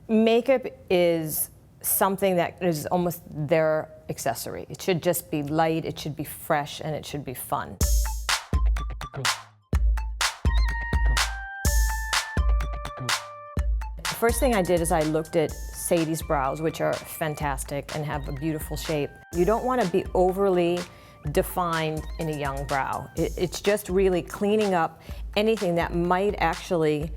Makeup is something that is almost their accessory. It should just be light, it should be fresh, and it should be fun. The first thing I did is I looked at Sadie's brows, which are fantastic and have a beautiful shape. You don't want to be overly defined in a young brow. It's just really cleaning up anything that might actually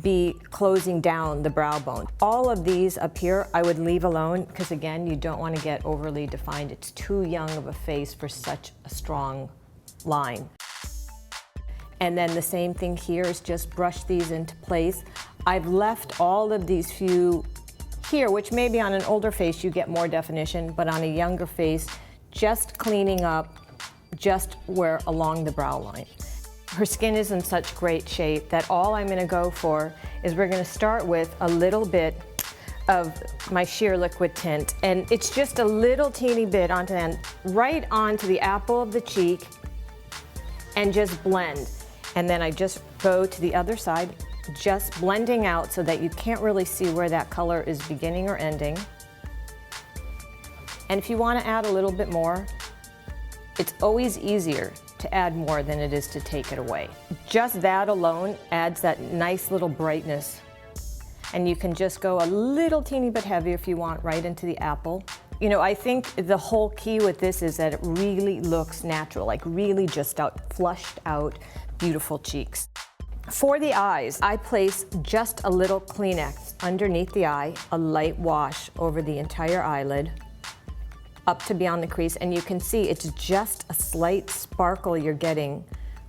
be closing down the brow bone. All of these up here I would leave alone because, again, you don't want to get overly defined. It's too young of a face for such a strong line. And then the same thing here is just brush these into place. I've left all of these few here, which maybe on an older face you get more definition, but on a younger face, just cleaning up just where along the brow line. Her skin is in such great shape that all I'm gonna go for is we're gonna start with a little bit of my sheer liquid tint, and it's just a little teeny bit right onto the apple of the cheek and just blend. And then I just go to the other side, just blending out so that you can't really see where that color is beginning or ending. And if you want to add a little bit more, it's always easier to add more than it is to take it away. Just that alone adds that nice little brightness. And you can just go a little teeny bit heavier if you want, right into the apple. You know, I think the whole key with this is that it really looks natural, like really just flushed out, beautiful cheeks. For the eyes, I place just a little Kleenex underneath the eye, a light wash over the entire eyelid, up to beyond the crease, and you can see it's just a slight sparkle you're getting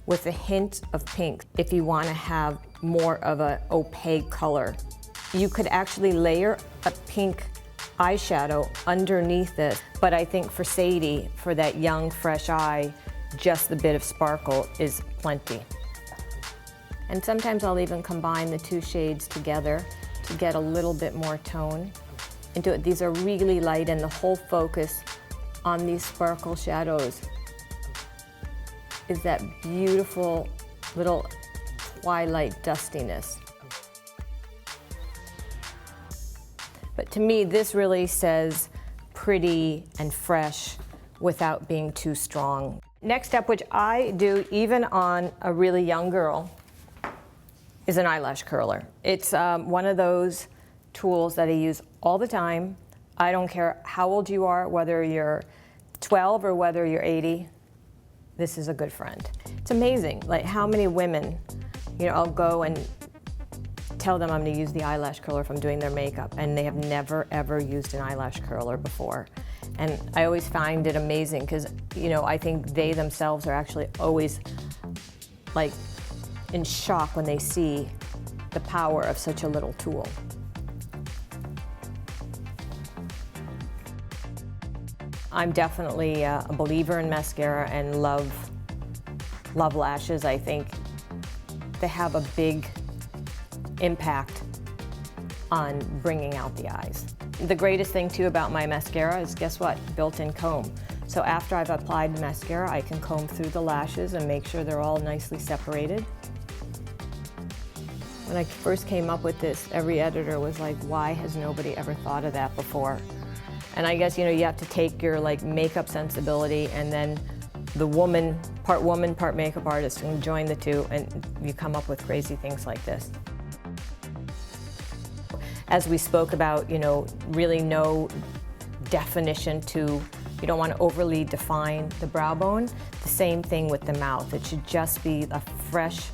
with a hint of pink if you want to have more of an opaque color. You could actually layer a pink eyeshadow underneath this, but I think for Sadie, for that young, fresh eye, just the bit of sparkle is plenty. And sometimes I'll even combine the two shades together to get a little bit more tone into it. These are really light, and the whole focus on these sparkle shadows is that beautiful little twilight dustiness. But to me, this really says pretty and fresh without being too strong. Next up, which I do even on a really young girl, is an eyelash curler. It's one of those tools that I use all the time. I don't care how old you are, whether you're 12 or whether you're 80, this is a good friend. It's amazing, like how many women, you know, I'll go and tell them I'm gonna use the eyelash curler if I'm doing their makeup, and they have never ever used an eyelash curler before. And I always find it amazing because, you know, I think they themselves are actually always like in shock when they see the power of such a little tool. I'm definitely a believer in mascara and love lashes. I think they have a big impact on bringing out the eyes. The greatest thing too about my mascara is, guess what? Built-in comb. So after I've applied the mascara, I can comb through the lashes and make sure they're all nicely separated. When I first came up with this, every editor was like, why has nobody ever thought of that before? And I guess, you know, you have to take your like makeup sensibility and then the woman, part makeup artist, and join the two, and you come up with crazy things like this. As we spoke about, you know, really no definition to, you don't want to overly define the brow bone. The same thing with the mouth. It should just be a fresh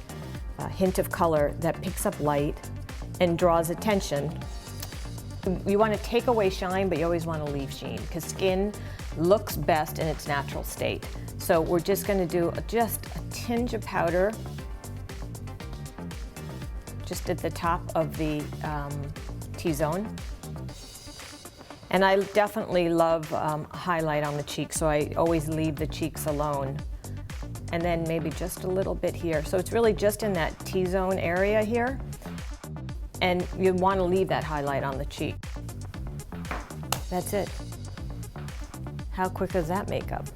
hint of color that picks up light and draws attention. You want to take away shine, but you always want to leave sheen, because skin looks best in its natural state. So we're just going to do just a tinge of powder just at the top of the T-zone. And I definitely love highlight on the cheek, so I always leave the cheeks alone. And then maybe just a little bit here. So it's really just in that T-zone area here. And you want to leave that highlight on the cheek. That's it. How quick is that makeup?